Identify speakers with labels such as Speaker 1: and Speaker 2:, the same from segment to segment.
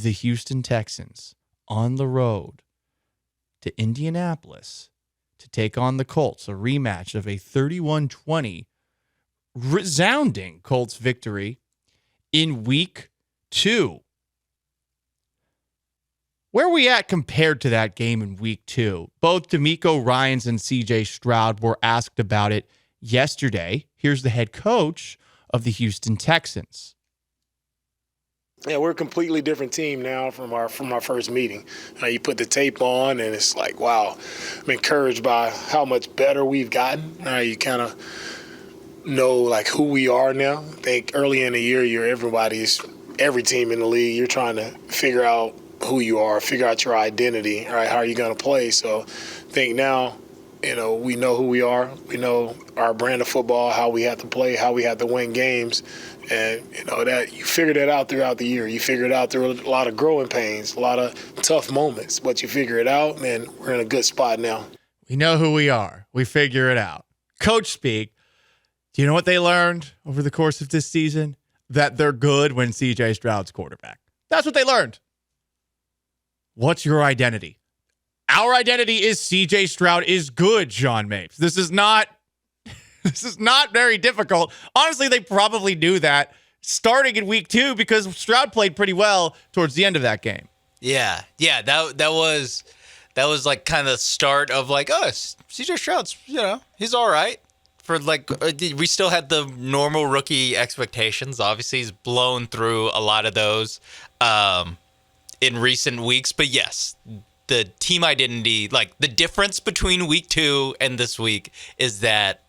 Speaker 1: the Houston Texans on the road to Indianapolis to take on the Colts, a rematch of a 31-20 resounding Colts victory in week 2. Where are we at compared to that game in week 2? Both DeMeco Ryans and CJ Stroud were asked about it yesterday. Here's the head coach of the Houston Texans.
Speaker 2: Yeah, we're a completely different team now from our first meeting. You put the tape on, and it's like, wow, I'm encouraged by how much better we've gotten. You kind of know like who we are now. I think early in the year, every team in the league. You're trying to figure out who you are, figure out your identity. All right, how are you going to play? So, I think now, we know who we are. We know our brand of football, how we have to play, how we have to win games. And, that you figure that out throughout the year. You figure it out through a lot of growing pains, a lot of tough moments. But you figure it out, and we're in a good spot now.
Speaker 1: We know who we are. We figure it out. Coach speak. Do you know what they learned over the course of this season? That they're good when CJ Stroud's quarterback. That's what they learned. What's your identity? Our identity is CJ Stroud is good, Sean Mapes. This is not very difficult. Honestly, they probably knew that starting in week 2 because Stroud played pretty well towards the end of that game.
Speaker 3: Yeah. That was like kind of the start of like, oh, CJ Stroud's, he's all right. For like, we still had the normal rookie expectations. Obviously, he's blown through a lot of those in recent weeks. But yes, the team identity, like the difference between week 2 and this week is that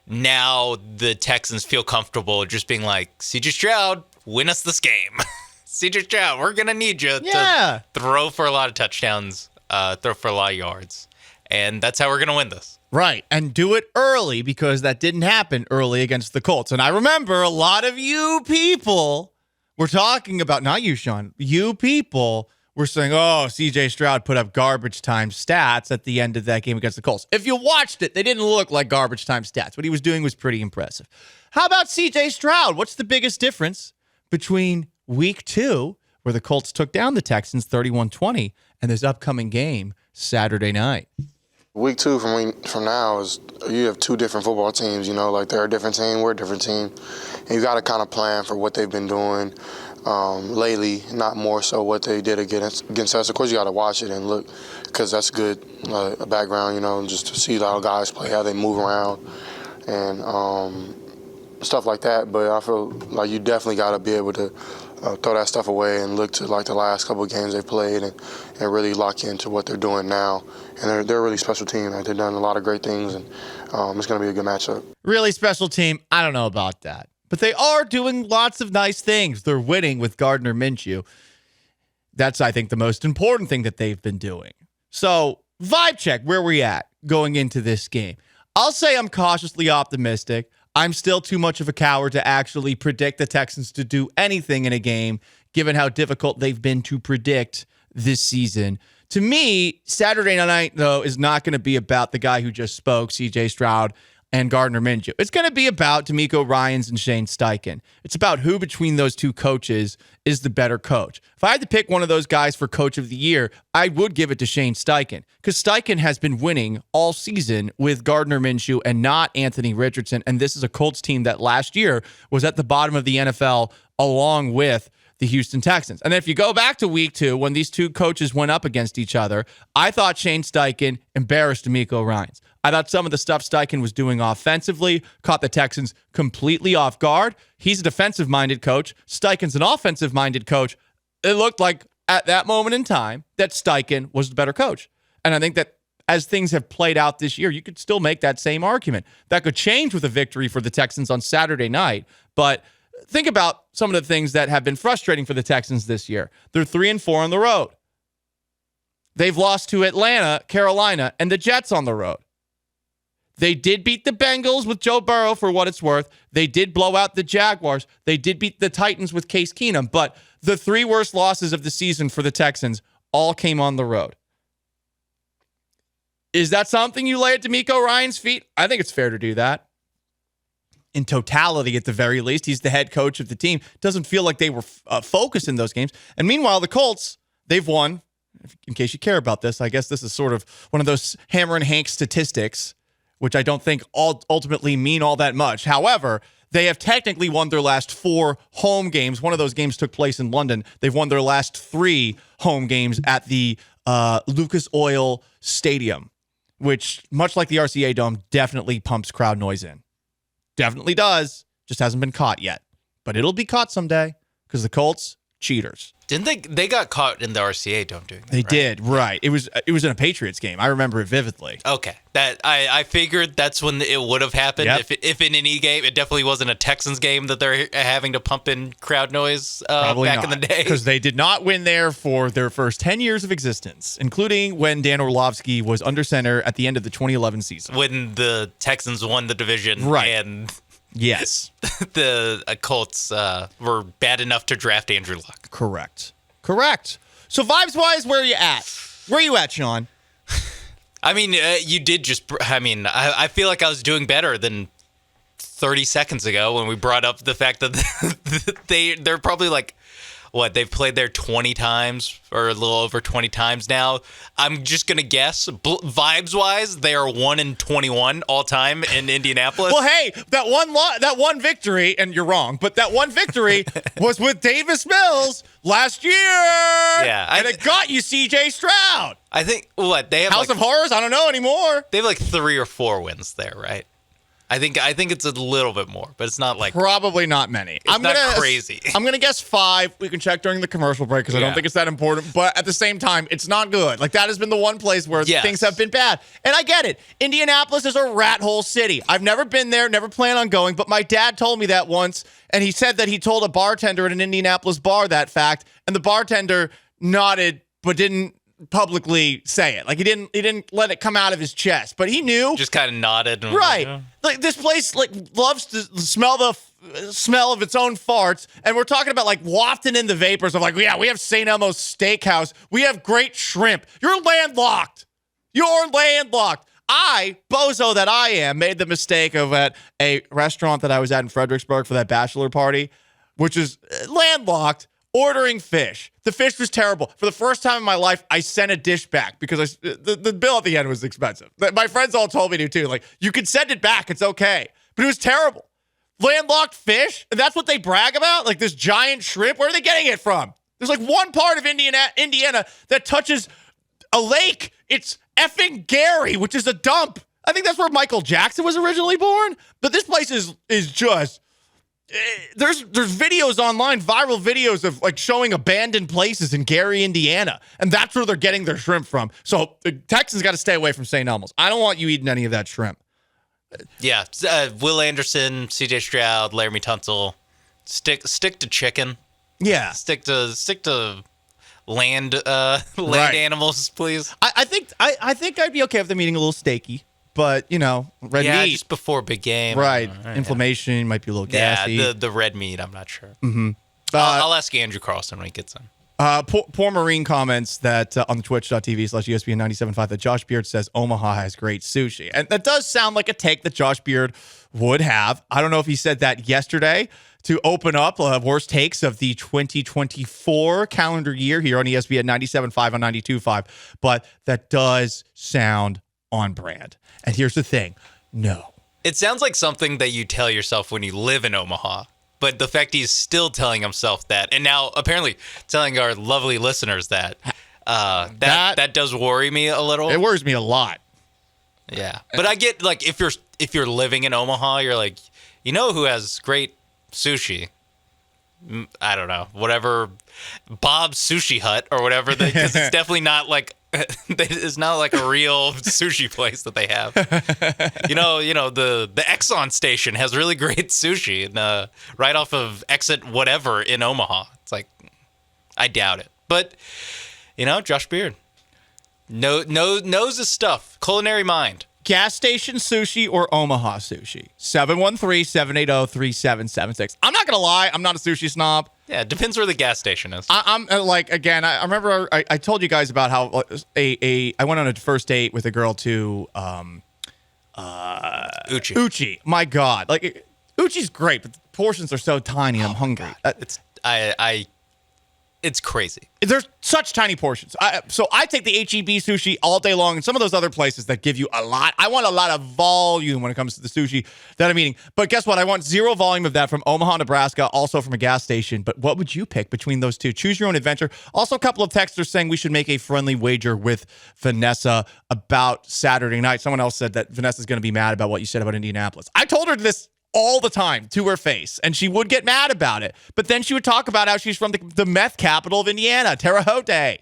Speaker 3: now the Texans feel comfortable just being like, CJ Stroud, win us this game. CJ Stroud, we're going to need you to throw for a lot of touchdowns, throw for a lot of yards. And that's how we're going to win this.
Speaker 1: Right, and do it early because that didn't happen early against the Colts. And I remember a lot of you people were talking about, not you, Sean, you people were saying, oh, CJ Stroud put up garbage time stats at the end of that game against the Colts. If you watched it, they didn't look like garbage time stats. What he was doing was pretty impressive. How about CJ Stroud? What's the biggest difference between week 2, where the Colts took down the Texans 31-20, and this upcoming game Saturday night?
Speaker 4: Week 2 from now is you have 2 different football teams, like they're a different team, we're a different team. And you got to kind of plan for what they've been doing lately, not more so what they did against us. Of course, you got to watch it and look because that's good background, just to see how guys play, how they move around and stuff like that. But I feel like you definitely got to be able to throw that stuff away and look to like the last couple of games they've played and really lock into what they're doing now. And they're a really special team. They've done a lot of great things, and it's going to be a good matchup.
Speaker 1: Really special team? I don't know about that. But they are doing lots of nice things. They're winning with Gardner Minshew. That's, I think, the most important thing that they've been doing. So, vibe check, where we at going into this game? I'll say I'm cautiously optimistic. I'm still too much of a coward to actually predict the Texans to do anything in a game, given how difficult they've been to predict this season. To me, Saturday night, though, is not going to be about the guy who just spoke, CJ Stroud, and Gardner Minshew. It's going to be about DeMeco Ryans and Shane Steichen. It's about who between those two coaches is the better coach. If I had to pick one of those guys for coach of the year, I would give it to Shane Steichen because Steichen has been winning all season with Gardner Minshew and not Anthony Richardson. And this is a Colts team that last year was at the bottom of the NFL along with the Houston Texans. And then if you go back to week 2, when these two coaches went up against each other, I thought Shane Steichen embarrassed DeMeco Ryans. I thought some of the stuff Steichen was doing offensively caught the Texans completely off guard. He's a defensive-minded coach. Steichen's an offensive-minded coach. It looked like at that moment in time that Steichen was the better coach. And I think that as things have played out this year, you could still make that same argument. That could change with a victory for the Texans on Saturday night. But think about some of the things that have been frustrating for the Texans this year. They're 3-4 on the road. They've lost to Atlanta, Carolina, and the Jets on the road. They did beat the Bengals with Joe Burrow for what it's worth. They did blow out the Jaguars. They did beat the Titans with Case Keenum. But the 3 worst losses of the season for the Texans all came on the road. Is that something you lay at DeMeco Ryans' feet? I think it's fair to do that. in totality, at the very least. He's the head coach of the team. Doesn't feel like they were focused in those games. And meanwhile, the Colts, they've won. In case you care about this, I guess this is sort of one of those Hammer and Hank statistics, which I don't think ultimately mean all that much. However, they have technically won their last 4 home games. One of those games took place in London. They've won their last 3 home games at the Lucas Oil Stadium, which, much like the RCA Dome, definitely pumps crowd noise in. Definitely does. Just hasn't been caught yet. But it'll be caught someday because the Colts, cheaters.
Speaker 3: Didn't they got caught in the RCA Dome doing that?
Speaker 1: They
Speaker 3: right?
Speaker 1: did, right. It was in a Patriots game. I remember it vividly.
Speaker 3: Okay. That I figured that's when it would have happened.
Speaker 1: Yep.
Speaker 3: If in any game, it definitely wasn't a Texans game that they're having to pump in crowd noise back in the day.
Speaker 1: Because they did not win there for their first 10 years of existence, including when Dan Orlovsky was under center at the end of the 2011 season.
Speaker 3: When the Texans won the division,
Speaker 1: Right.
Speaker 3: And
Speaker 1: Yes.
Speaker 3: the Colts were bad enough to draft Andrew Luck.
Speaker 1: Correct. So vibes-wise, where are you at? Where are you at, Sean?
Speaker 3: I mean, you did just. I mean, I feel like I was doing better than 30 seconds ago when we brought up the fact that they're probably like, what, they've played there 20 times or a little over 20 times now. I'm just gonna guess, vibes-wise, they are 1-21 all time in Indianapolis.
Speaker 1: Well, hey, that one victory, and you're wrong, but that one victory was with Davis Mills last year.
Speaker 3: Yeah,
Speaker 1: and it got you C.J. Stroud.
Speaker 3: I think they have
Speaker 1: House of Horrors. I don't know anymore.
Speaker 3: They have like 3 or 4 wins there, right? I think it's a little bit more, but it's not like
Speaker 1: probably not many.
Speaker 3: It's not crazy.
Speaker 1: I'm gonna guess 5. We can check during the commercial break because I don't think it's that important. But at the same time, it's not good. Like that has been the one place where things have been bad. And I get it. Indianapolis is a rat hole city. I've never been there, never plan on going. But my dad told me that once, and he said that he told a bartender at an Indianapolis bar that fact, and the bartender nodded but didn't publicly say it. Like he didn't let it come out of his chest, but he knew.
Speaker 3: Just kind of nodded. And
Speaker 1: right.
Speaker 3: Like,
Speaker 1: Like this place loves to smell the smell of its own farts, and we're talking about like wafting in the vapors of like, yeah, we have St. Elmo's Steakhouse. We have great shrimp. You're landlocked. I, bozo that I am, made the mistake of at a restaurant that I was at in Fredericksburg for that bachelor party, which is landlocked, ordering fish. The fish was terrible. For the first time in my life, I sent a dish back because the bill at the end was expensive. My friends all told me to too. Like, you can send it back. It's okay. But it was terrible. Landlocked fish? And that's what they brag about? Like this giant shrimp? Where are they getting it from? There's like one part of Indiana that touches a lake. It's effing Gary, which is a dump. I think that's where Michael Jackson was originally born. But this place is just... There's videos online, viral videos of like showing abandoned places in Gary, Indiana, and that's where they're getting their shrimp from. So the Texans got to stay away from St. Elmo's. I don't want you eating any of that shrimp.
Speaker 3: Yeah, Will Anderson, C.J. Stroud, Laramie Tunsil, stick to chicken.
Speaker 1: Yeah,
Speaker 3: stick to land animals, please.
Speaker 1: I think I'd be okay with them eating a little steaky. But, red meat.
Speaker 3: Just before a big game.
Speaker 1: Right. Inflammation might be a little gassy.
Speaker 3: Yeah, the red meat, I'm not sure.
Speaker 1: Mm-hmm.
Speaker 3: I'll ask Andrew Carlson when he gets in.
Speaker 1: Poor Marine comments that on the twitch.tv/ESPN97.5 that Josh Beard says Omaha has great sushi. And that does sound like a take that Josh Beard would have. I don't know if he said that yesterday to open up worst takes of the 2024 calendar year here on ESPN 97.5 on 92.5. But that does sound on brand. And here's the thing. No.
Speaker 3: It sounds like something that you tell yourself when you live in Omaha. But the fact he's still telling himself that, and now apparently telling our lovely listeners that does worry me a little.
Speaker 1: It worries me a lot.
Speaker 3: Yeah. But I get, like, if you're living in Omaha, you're like, you know who has great sushi? I don't know. Whatever. Bob's Sushi Hut or whatever. Because it's definitely not like... It's not like a real sushi place that they have. You know, the Exxon station has really great sushi and right off of exit whatever in Omaha. It's like, I doubt it. But, Josh Beard knows his stuff. Culinary mind.
Speaker 1: Gas station sushi or Omaha sushi? 713-780-3776. I'm not going to lie. I'm not a sushi snob.
Speaker 3: Yeah, it depends where the gas station is.
Speaker 1: I'm like, again, I remember I told you guys about how I went on a first date with a girl to
Speaker 3: Uchi.
Speaker 1: My God. Like, Uchi's great, but the portions are so tiny. I'm hungry.
Speaker 3: It's crazy.
Speaker 1: There's such tiny portions. So I take the HEB sushi all day long, and some of those other places that give you a lot. I want a lot of volume when it comes to the sushi that I'm eating. But guess what? I want zero volume of that from Omaha, Nebraska, also from a gas station. But what would you pick between those two? Choose your own adventure. Also, a couple of texters saying we should make a friendly wager with Vanessa about Saturday night. Someone else said that Vanessa's going to be mad about what you said about Indianapolis. I told her this all the time to her face, and she would get mad about it. But then she would talk about how she's from the meth capital of Indiana, Terre Haute.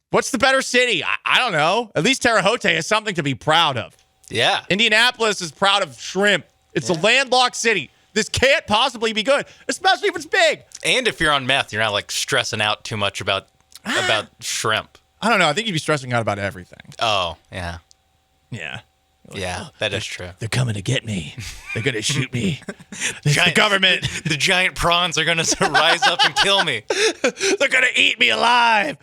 Speaker 1: What's the better city? I don't know. At least Terre Haute is something to be proud of.
Speaker 3: Yeah.
Speaker 1: Indianapolis is proud of shrimp. It's a landlocked city. This can't possibly be good, especially if it's big.
Speaker 3: And if you're on meth, you're not like stressing out too much about shrimp.
Speaker 1: I don't know. I think you'd be stressing out about everything.
Speaker 3: Oh, yeah.
Speaker 1: Yeah.
Speaker 3: Yeah, that is true.
Speaker 1: They're coming to get me. They're going to shoot me. The government.
Speaker 3: The giant prawns are going to rise up and kill me.
Speaker 1: They're going to eat me alive.